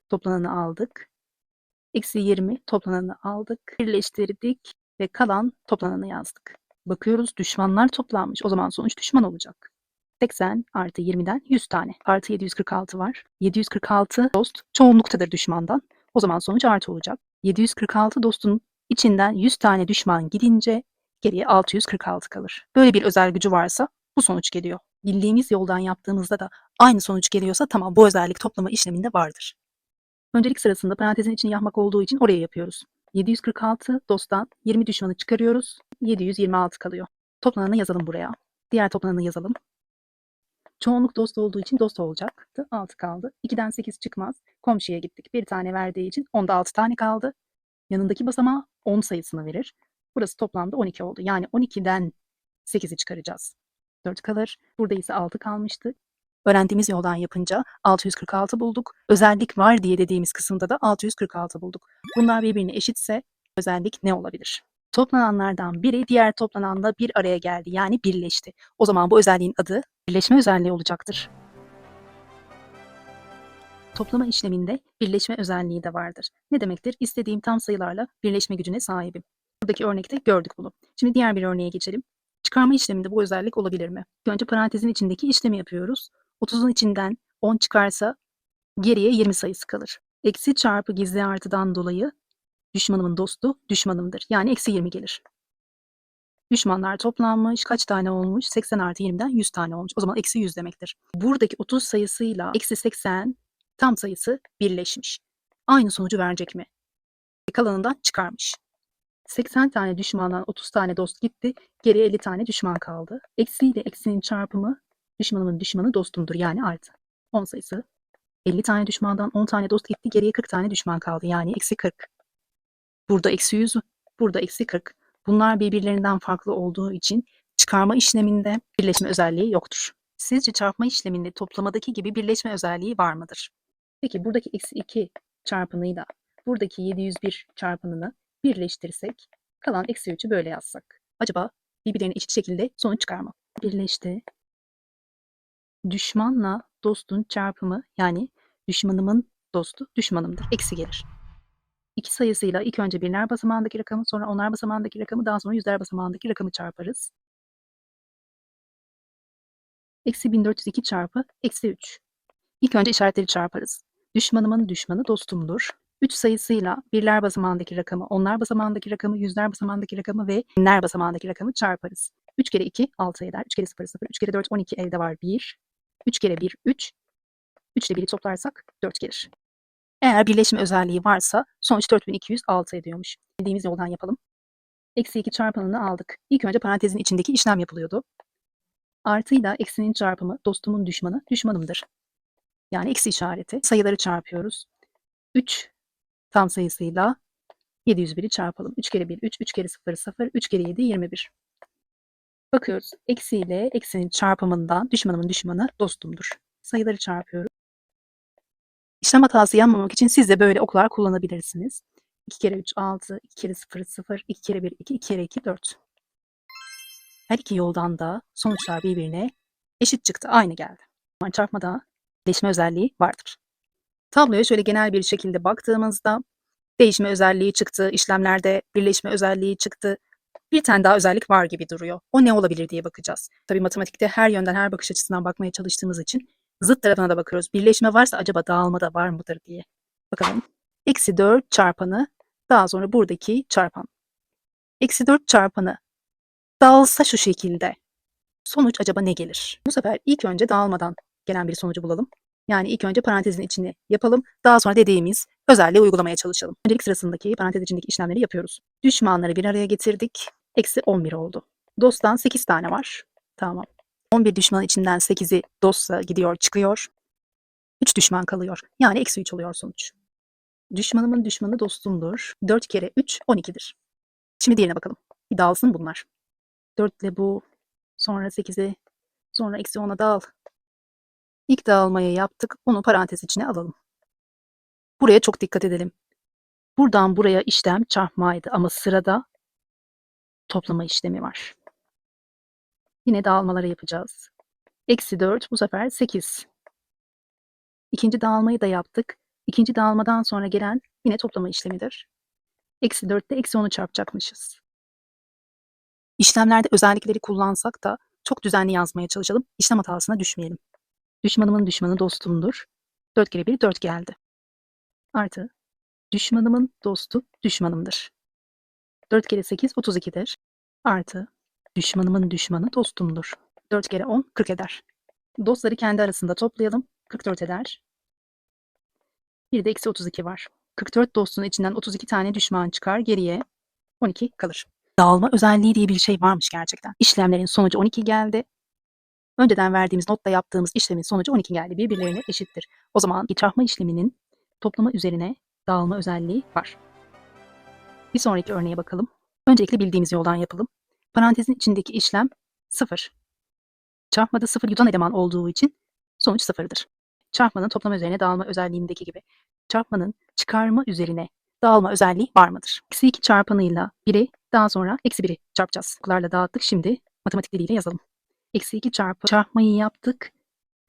Toplananı aldık. Eksi 20 toplananı aldık. Birleştirdik ve kalan toplananı yazdık. Bakıyoruz düşmanlar toplanmış. O zaman sonuç düşman olacak. 80 artı 20'den 100 tane. Artı 746 var. 746 dost çoğunluktadır düşmandan. O zaman sonuç artı olacak. 746 dostun içinden 100 tane düşman gidince Geriye 646 kalır. Böyle bir özel gücü varsa bu sonuç geliyor. Bildiğimiz yoldan yaptığımızda da aynı sonuç geliyorsa tamam, bu özellik toplama işleminde vardır. Öncelik sırasında parantezin içini yapmak olduğu için oraya yapıyoruz. 746 DOS'tan 20 düşmanı çıkarıyoruz. 726 kalıyor. Toplananı yazalım buraya. Diğer toplananı yazalım. Çoğunluk DOS'ta olduğu için DOS'ta olacaktı. 6 kaldı. 2'den 8 çıkmaz. Komşuya gittik. Bir tane verdiği için onda 6 tane kaldı. Yanındaki basamağa 10 sayısını verir. Burası toplamda 12 oldu. Yani 12'den 8'i çıkaracağız. 4 kalır. Burada ise 6 kalmıştı. Öğrendiğimiz yoldan yapınca 646 bulduk. Özellik var diye dediğimiz kısımda da 646 bulduk. Bunlar birbirine eşitse özellik ne olabilir? Toplananlardan biri diğer toplananla bir araya geldi. Yani birleşti. O zaman bu özelliğin adı birleşme özelliği olacaktır. Toplama işleminde birleşme özelliği de vardır. Ne demektir? İstediğim tam sayılarla birleşme gücüne sahibim. Buradaki örnekte gördük bunu. Şimdi diğer bir örneğe geçelim. Çıkarma işleminde bu özellik olabilir mi? Önce parantezin içindeki işlemi yapıyoruz. 30'un içinden 10 çıkarsa geriye 20 sayısı kalır. Eksi çarpı gizli artıdan dolayı düşmanımın dostu düşmanımdır. Yani eksi 20 gelir. Düşmanlar toplanmış. Kaç tane olmuş? 80 artı 20'den 100 tane olmuş. O zaman eksi 100 demektir. Buradaki 30 sayısıyla eksi 80 tam sayısı birleşmiş. Aynı sonucu verecek mi? Kalanından çıkarmış. 80 tane düşmandan 30 tane dost gitti. Geriye 50 tane düşman kaldı. Eksi ile eksinin çarpımı düşmanımın düşmanı dostumdur. Yani artı. 10 sayısı. 50 tane düşmandan 10 tane dost gitti. Geriye 40 tane düşman kaldı. Yani eksi 40. Burada eksi 100. Burada eksi 40. Bunlar birbirlerinden farklı olduğu için çıkarma işleminde birleşme özelliği yoktur. Sizce çarpma işleminde toplamadaki gibi birleşme özelliği var mıdır? Peki buradaki eksi 2 çarpanıyla buradaki 701 çarpanını birleştirsek, kalan eksi 3'ü böyle yazsak. Acaba birbirlerine eşit şekilde sonuç çıkar mı? Birleşti. Düşmanla dostun çarpımı, yani düşmanımın dostu düşmanımdır. Eksi gelir. İki sayısıyla ilk önce birler basamağındaki rakamı, sonra onlar basamağındaki rakamı, daha sonra yüzler basamağındaki rakamı çarparız. Eksi 1402 çarpı eksi 3. İlk önce işaretleri çarparız. Düşmanımın düşmanı dostumdur. 3 sayısıyla birler basamağındaki rakamı, onlar basamağındaki rakamı, yüzler basamağındaki rakamı ve binler basamağındaki rakamı çarparız. 3 kere 2 6 eder. 3 kere 0 0. 3 kere 4 12, elde var 1. 3 kere 1 3. 3 ile 1'i toplarsak 4 gelir. Eğer birleşme özelliği varsa sonuç 4206 ediyormuş. Bildiğimiz yoldan yapalım. Eksi 2 çarpanını aldık. İlk önce parantezin içindeki işlem yapılıyordu. Artıyla eksinin çarpımı dostumun düşmanı düşmanımdır. Yani eksi işareti. Sayıları çarpıyoruz. 3 tam sayısıyla 701'i çarpalım. 3 kere 1 3, 3 kere 0 0, 3 kere 7 21. Bakıyoruz. Eksi ile eksinin çarpımından düşmanımın düşmanı dostumdur. Sayıları çarpıyoruz. İşlem hatası yapmamak için siz de böyle oklar kullanabilirsiniz. 2 kere 3 6, 2 kere 0 0, 2 kere 1 2, 2 kere 2 4. Her iki yoldan da sonuçlar birbirine eşit çıktı. Aynı geldi. Çarpmada birleşme özelliği vardır. Tabloya şöyle genel bir şekilde baktığımızda değişme özelliği çıktı, işlemlerde birleşme özelliği çıktı. Bir tane daha özellik var gibi duruyor. O ne olabilir diye bakacağız. Tabii matematikte her yönden, her bakış açısından bakmaya çalıştığımız için zıt tarafına da bakıyoruz. Birleşme varsa acaba dağılma da var mıdır diye. Bakalım. Eksi 4 çarpanı, daha sonra buradaki çarpan. Eksi 4 çarpanı dağılsa şu şekilde, sonuç acaba ne gelir? Bu sefer ilk önce dağılmadan gelen bir sonucu bulalım. Yani ilk önce parantezin içini yapalım. Daha sonra dediğimiz özelliği uygulamaya çalışalım. Öncelik sırasındaki parantez içindeki işlemleri yapıyoruz. Düşmanları bir araya getirdik. Eksi 11 oldu. Dosttan 8 tane var. Tamam. 11 düşmanın içinden 8'i dostla gidiyor çıkıyor. 3 düşman kalıyor. Yani eksi 3 oluyor sonuç. Düşmanımın düşmanı dostumdur. 4 kere 3 12'dir. Şimdi diğerine bakalım. Bir dağılsın bunlar. 4 ile bu, sonra 8'i, sonra eksi 10'a dağıl. İlk dağılmayı yaptık. Onu parantez içine alalım. Buraya çok dikkat edelim. Buradan buraya işlem çarpmaydı ama sırada toplama işlemi var. Yine dağılmaları yapacağız. Eksi 4, bu sefer 8. İkinci dağılmayı da yaptık. İkinci dağılmadan sonra gelen yine toplama işlemidir. Eksi 4 ile eksi 10'u çarpacakmışız. İşlemlerde özellikleri kullansak da çok düzenli yazmaya çalışalım. İşlem hatasına düşmeyelim. Düşmanımın düşmanı dostumdur. 4 kere 1 4 geldi. Artı düşmanımın dostu düşmanımdır. 4 kere 8 32'dir. Artı düşmanımın düşmanı dostumdur. 4 kere 10 40 eder. Dostları kendi arasında toplayalım. 44 eder. Bir de eksi 32 var. 44 dostun içinden 32 tane düşman çıkar. Geriye 12 kalır. Dağılma özelliği diye bir şey varmış gerçekten. İşlemlerin sonucu 12 geldi. Önceden verdiğimiz notla yaptığımız işlemin sonucu 12 geldi. Birbirlerine eşittir. O zaman çarpma işleminin toplama üzerine dağılma özelliği var. Bir sonraki örneğe bakalım. Öncelikle bildiğimiz yoldan yapalım. Parantezin içindeki işlem 0. Çarpmada 0 yutan eleman olduğu için sonuç 0'dır. Çarpmanın toplama üzerine dağılma özelliğindeki gibi çarpmanın çıkarma üzerine dağılma özelliği var mıdır? Eksi 2 çarpanıyla 1'i daha sonra eksi 1'i çarpacağız. Oklarla dağıttık. Şimdi matematik diliyle yazalım. Eksi 2 çarpı çarpmayı yaptık.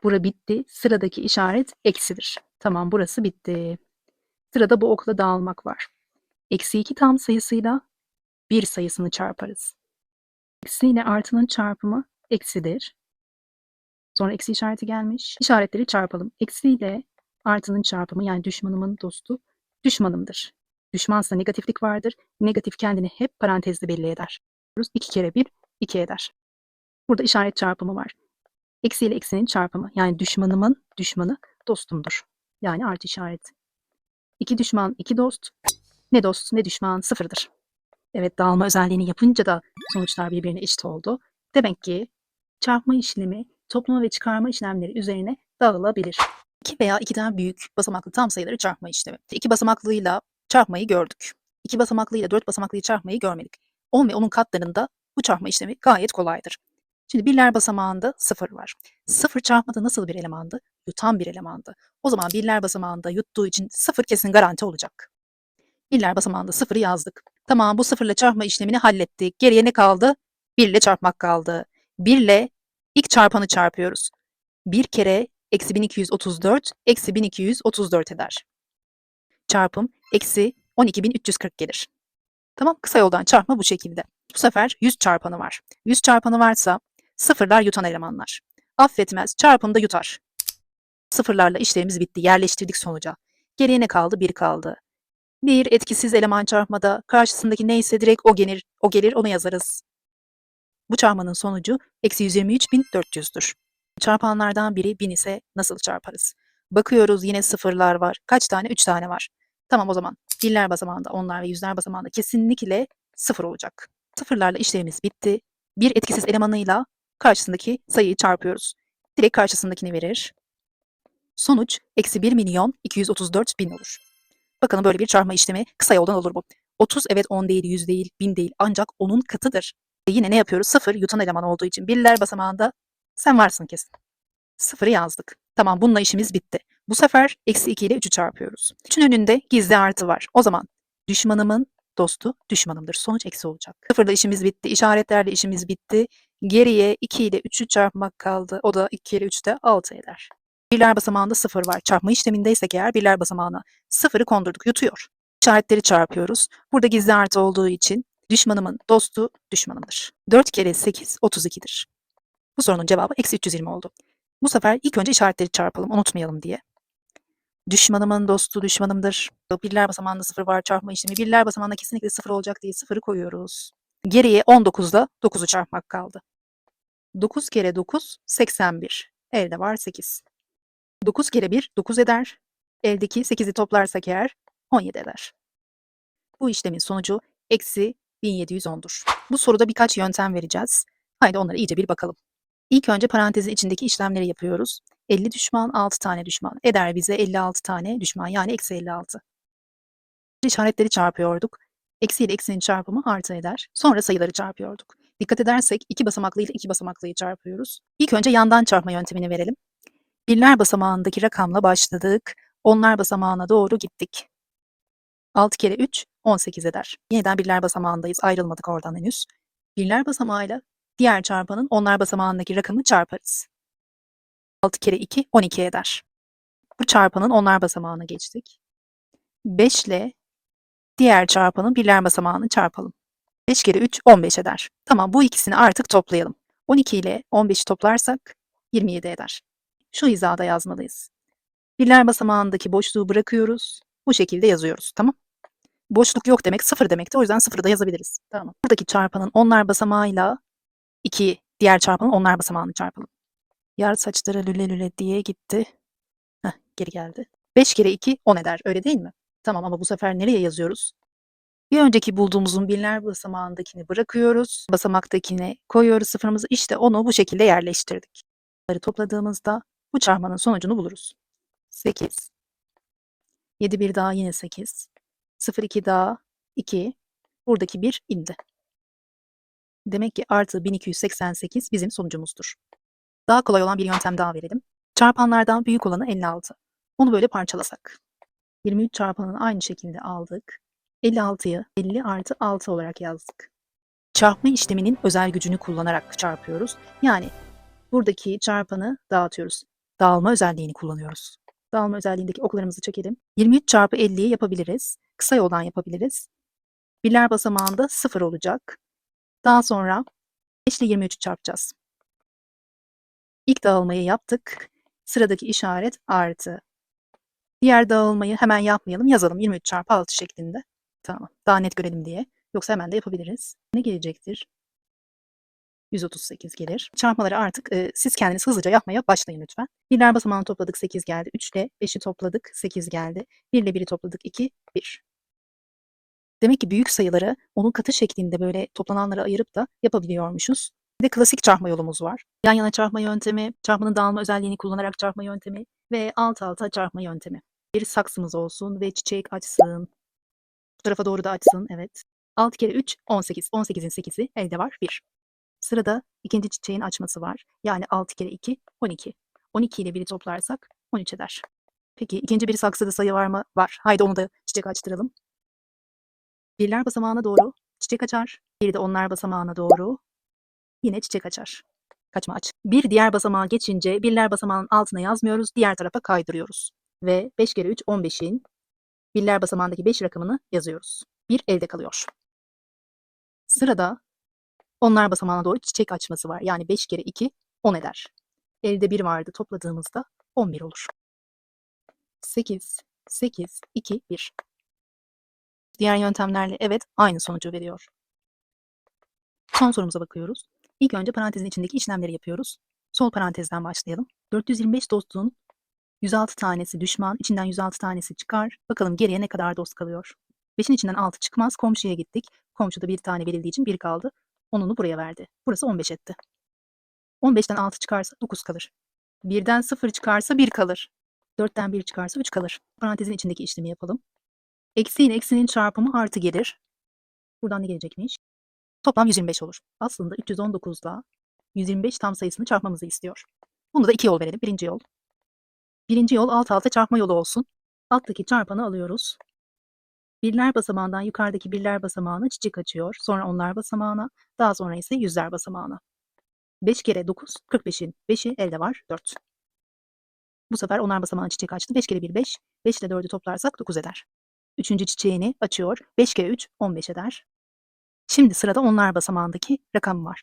Bura bitti. Sıradaki işaret eksidir. Tamam, burası bitti. Sırada bu okla dağılmak var. Eksi 2 tam sayısıyla 1 sayısını çarparız. Eksi ile artının çarpımı eksidir. Sonra eksi işareti gelmiş. İşaretleri çarpalım. Eksi ile artının çarpımı, yani düşmanımın dostu düşmanımdır. Düşmansa negatiflik vardır. Negatif kendini hep parantezde belli eder. 2 kere 1 2 eder. Burada işaret çarpımı var. Eksi ile eksinin çarpımı, yani düşmanımın düşmanı dostumdur. Yani artı işareti. 2 düşman 2 dost. Ne dost ne düşman sıfırdır. Evet, dağılma özelliğini yapınca da sonuçlar birbirine eşit oldu. Demek ki çarpma işlemi toplama ve çıkarma işlemleri üzerine dağılabilir. 2 veya 2'den büyük basamaklı tam sayıları çarpma işlemi. 2 basamaklıyla çarpmayı gördük. 2 basamaklıyla 4 basamaklıyı çarpmayı görmedik. 10 ve onun katlarında bu çarpma işlemi gayet kolaydır. Şimdi birler basamağında 0 var. 0 çarpmada nasıl bir elemandı? Yutan bir elemandı. O zaman birler basamağında yuttuğu için 0 kesin garanti olacak. Birler basamağında 0'ı yazdık. Tamam, bu 0 ile çarpma işlemini hallettik. Geriye ne kaldı? 1 ile çarpmak kaldı. 1 ile ilk çarpanı çarpıyoruz. 1 kere eksi 1234 eksi 1234 eder. Çarpım eksi 12340 gelir. Tamam, kısa yoldan çarpma bu şekilde. Bu sefer 100 çarpanı var. 100 çarpanı varsa sıfırlar yutan elemanlar. Affetmez, çarpımda yutar. Sıfırlarla işlerimiz bitti. Yerleştirdik sonuca. Geriye ne kaldı? 1 kaldı. Bir etkisiz eleman çarpmada karşısındaki neyse direkt o gelir onu yazarız. Bu çarpmanın sonucu eksi 123.400'dür. Çarpanlardan biri 1000 ise nasıl çarparız? Bakıyoruz, yine sıfırlar var. Kaç tane? 3 tane var. Tamam, o zaman birler basamağında, onlar ve yüzler basamağında kesinlikle 0 olacak. Sıfırlarla işlerimiz bitti. Bir etkisiz elemanıyla karşısındaki sayıyı çarpıyoruz. Direkt karşısındakini verir. Sonuç eksi 1.234.000 olur. Bakalım, böyle bir çarpma işlemi kısa yoldan olur bu. 30 evet 10 değil, 100 değil, 1000 değil, ancak onun katıdır. Yine ne yapıyoruz? 0 yutan eleman olduğu için birler basamağında sen varsın kesin. 0'ı yazdık. Tamam, bununla işimiz bitti. Bu sefer eksi 2 ile 3'ü çarpıyoruz. 3'ün önünde gizli artı var. O zaman düşmanımın dostu düşmanımdır. Sonuç eksi olacak. 0 ile işimiz bitti. İşaretlerle işimiz bitti. Geriye 2 ile 3'ü çarpmak kaldı. O da 2 kere 3'te 6 eder. Birler basamağında 0 var. Çarpma işlemindeysek eğer birler basamağına 0'ı kondurduk, yutuyor. İşaretleri çarpıyoruz. Burada gizli artı olduğu için düşmanımın dostu düşmanımdır. 4 kere 8 32'dir. Bu sorunun cevabı eksi 320 oldu. Bu sefer ilk önce işaretleri çarpalım, unutmayalım diye. Düşmanımın dostu düşmanımdır. Birler basamağında 0 var, çarpma işlemi. Birler basamağında kesinlikle 0 olacak diye 0'ı koyuyoruz. Geriye 19'da 9'u çarpmak kaldı. 9 kere 9 81. Elde var 8. 9 kere 1 9 eder. Eldeki 8'i toplarsak eğer 17 eder. Bu işlemin sonucu eksi 1710'dur. Bu soruda birkaç yöntem vereceğiz. Haydi onlara iyice bir bakalım. İlk önce parantezin içindeki işlemleri yapıyoruz. 50 düşman 6 tane düşman eder bize 56 tane düşman, yani eksi 56. İşaretleri çarpıyorduk. Eksi ile eksinin çarpımı artı eder. Sonra sayıları çarpıyorduk. Dikkat edersek 2 basamaklı ile 2 basamaklıyı çarpıyoruz. İlk önce yandan çarpma yöntemini verelim. Birler basamağındaki rakamla başladık. Onlar basamağına doğru gittik. 6 kere 3 18 eder. Yeniden birler basamağındayız. Ayrılmadık oradan henüz. Birler basamağıyla diğer çarpanın onlar basamağındaki rakamı çarparız. 6 kere 2 12 eder. Bu çarpanın onlar basamağına geçtik. 5 ile diğer çarpanın birler basamağını çarpalım. 5 kere 3 15 eder. Tamam, bu ikisini artık toplayalım. 12 ile 15'i toplarsak 27 eder. Şu hizada yazmalıyız. Birler basamağındaki boşluğu bırakıyoruz. Bu şekilde yazıyoruz. Tamam. boşluk yok demek, sıfır demekti. O yüzden sıfırı da yazabiliriz. Tamam. Buradaki çarpanın onlar basamağıyla 2 diğer çarpanın onlar basamağını çarpalım. Yar saçları lüle lüle diye gitti. Heh, geri geldi. 5 kere 2 10 eder. Öyle değil mi? Tamam ama bu sefer nereye yazıyoruz? Bir önceki bulduğumuzun birler basamağındakini bırakıyoruz. Basamaktakini koyuyoruz sıfırımızı. İşte onu bu şekilde yerleştirdik. Bunları topladığımızda bu çarpmanın sonucunu buluruz. 8. 7 bir daha yine 8. 0 2 daha 2. Buradaki 1 indi. Demek ki artı 1288 bizim sonucumuzdur. Daha kolay olan bir yöntem daha verelim. Çarpanlardan büyük olanı 56. Onu böyle parçalasak. 23 çarpanını aynı şekilde aldık. 56'yı 50 artı 6 olarak yazdık. Çarpma işleminin özel gücünü kullanarak çarpıyoruz. Yani buradaki çarpanı dağıtıyoruz. Dağılma özelliğini kullanıyoruz. Dağılma özelliğindeki oklarımızı çekelim. 23 çarpı 50'yi yapabiliriz. Kısa yoldan yapabiliriz. Birler basamağında 0 olacak. Daha sonra 5 ile 23'ü çarpacağız. İlk dağılmayı yaptık. Sıradaki işaret artı. Diğer dağılmayı hemen yapmayalım. Yazalım 23 çarpı 6 şeklinde. Tamam. Daha net görelim diye. Yoksa hemen de yapabiliriz. Ne gelecektir? 138 gelir. Çarpmaları artık siz kendiniz hızlıca yapmaya başlayın lütfen. Birler basamağını topladık 8 geldi. 3 ile 5'i topladık 8 geldi. 1 ile 1'i topladık 2, 1. Demek ki büyük sayıları onun katı şeklinde böyle toplananlara ayırıp da yapabiliyormuşuz. Bir de klasik çarpma yolumuz var. Yan yana çarpma yöntemi, çarpmanın dağılma özelliğini kullanarak çarpma yöntemi ve alt alta çarpma yöntemi. Bir saksımız olsun ve çiçek açsın. Bu tarafa doğru da açsın, evet. 6 kere 3, 18. 18'in 8'i elde var, 1. Sırada ikinci çiçeğin açması var. Yani 6 kere 2, 12. 12 ile 1'i toplarsak 13 eder. Peki ikinci bir saksıda sayı var mı? Var. Haydi onu da çiçek açtıralım. Birler basamağına doğru çiçek açar. Biri de onlar basamağına doğru yine çiçek açar. Kaçma aç. Bir diğer basamağa geçince birler basamağının altına yazmıyoruz. Diğer tarafa kaydırıyoruz. Ve 5 kere 3 15'in birler basamağındaki 5 rakamını yazıyoruz. 1 elde kalıyor. Sırada onlar basamağına doğru çiçek açması var. Yani 5 kere 2 10 eder. Elde 1 vardı. Topladığımızda 11 olur. 8, 8, 2, 1. Diğer yöntemlerle evet aynı sonucu veriyor. Son sorumuza bakıyoruz. İlk önce parantezin içindeki işlemleri yapıyoruz. Sol parantezden başlayalım. 425 dostun 106 tanesi düşman, içinden 106 tanesi çıkar. Bakalım geriye ne kadar dost kalıyor. 5'in içinden 6 çıkmaz. Komşuya gittik. Komşuda bir tane verildiği için 1 kaldı. Onunu buraya verdi. Burası 15 etti. 15'ten 6 çıkarsa 9 kalır. 1'den 0 çıkarsa 1 kalır. 4'ten 1 çıkarsa 3 kalır. Parantezin içindeki işlemi yapalım. Eksi ile eksinin çarpımı artı gelir. Buradan ne gelecekmiş? Toplam 125 olur. Aslında 319'da 125 tam sayısını çarpmamızı istiyor. Bunu da 2 yol verelim. Birinci yol. Birinci yol alt alta çarpma yolu olsun. Alttaki çarpanı alıyoruz. Birler basamağından yukarıdaki birler basamağına çiçek açıyor. Sonra onlar basamağına, daha sonra ise yüzler basamağına. 5 kere 9, 45'in 5'i elde var 4. Bu sefer onlar basamağına çiçek açtı. 5 kere 1 5, 5 ile 4'ü toplarsak 9 eder. Üçüncü çiçeğini açıyor. 5 kere 3 15 eder. Şimdi sırada onlar basamağındaki rakam var.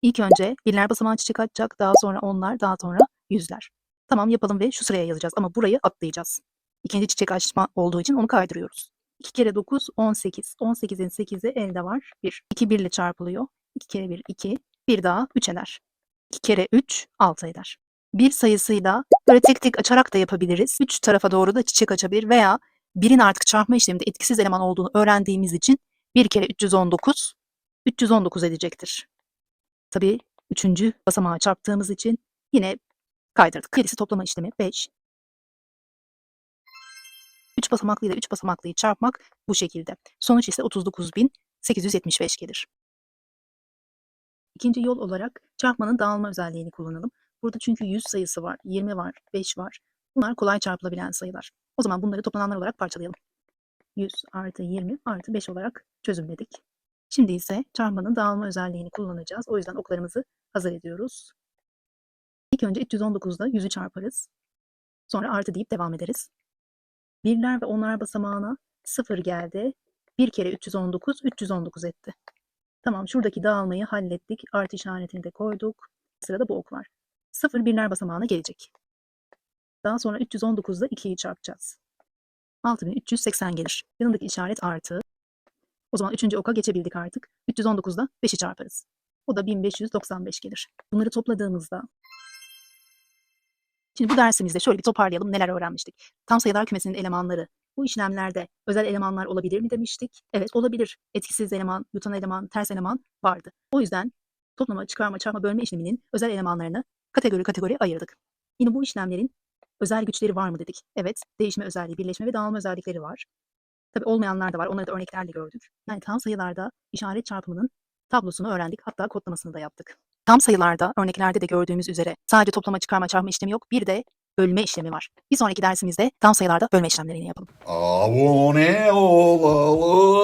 İlk önce birler basamağı çiçek açacak, daha sonra onlar, daha sonra yüzler. Tamam yapalım ve şu sıraya yazacağız ama burayı atlayacağız. İkinci çiçek açma olduğu için onu kaydırıyoruz. 2 kere 9 18. 18'in 8'i elde var 1. 2 1 ile çarpılıyor. 2 kere 1 2. Bir daha 3 eder. 2 kere 3 6 eder. Bir sayısıyla böyle tek tek açarak da yapabiliriz. 3 tarafa doğru da çiçek açabilir veya birin artık çarpma işleminde etkisiz eleman olduğunu öğrendiğimiz için 1 kere 319 319 edecektir. Tabii 3. basamağa çarptığımız için yine kaydırdık. Gerisi toplama işlemi 5. 3 basamaklıyla 3 basamaklıyı çarpmak bu şekilde. Sonuç ise 39.875 gelir. İkinci yol olarak çarpmanın dağılma özelliğini kullanalım. Burada çünkü 100 sayısı var, 20 var, 5 var. Bunlar kolay çarpılabilen sayılar. O zaman bunları toplananlar olarak parçalayalım. 100 artı 20 artı 5 olarak çözümledik. Şimdi ise çarpmanın dağılma özelliğini kullanacağız. O yüzden oklarımızı hazır ediyoruz. İlk önce 319'da 100'ü çarparız. Sonra artı deyip devam ederiz. Birler ve onlar basamağına 0 geldi. 1 kere 319, 319 etti. Tamam şuradaki dağılmayı hallettik. Artı işaretini de koyduk. Sırada bu ok var. 0 birler basamağına gelecek. Daha sonra 319'da 2'yi çarpacağız. 6380 gelir. Yanındaki işaret artı. O zaman 3. oka geçebildik artık. 319'da 5'i çarparız. O da 1595 gelir. Bunları topladığımızda şimdi bu dersimizde şöyle bir toparlayalım neler öğrenmiştik. Tam sayılar kümesinin elemanları bu işlemlerde özel elemanlar olabilir mi demiştik. Evet olabilir. Etkisiz eleman, yutan eleman, ters eleman vardı. O yüzden toplama, çıkarma, çarpma, bölme işleminin özel elemanlarını kategori ayırdık. Yine bu işlemlerin özel güçleri var mı dedik. Evet, değişme özelliği, birleşme ve dağılma özellikleri var. Tabii olmayanlar da var. Onları da örneklerle gördük. Yani tam sayılarda işaret çarpımının tablosunu öğrendik. Hatta kodlamasını da yaptık. Tam sayılarda örneklerde de gördüğümüz üzere sadece toplama, çıkarma, çarpma işlemi yok. Bir de bölme işlemi var. Bir sonraki dersimizde tam sayılarda bölme işlemlerini yapalım. Abone olalım.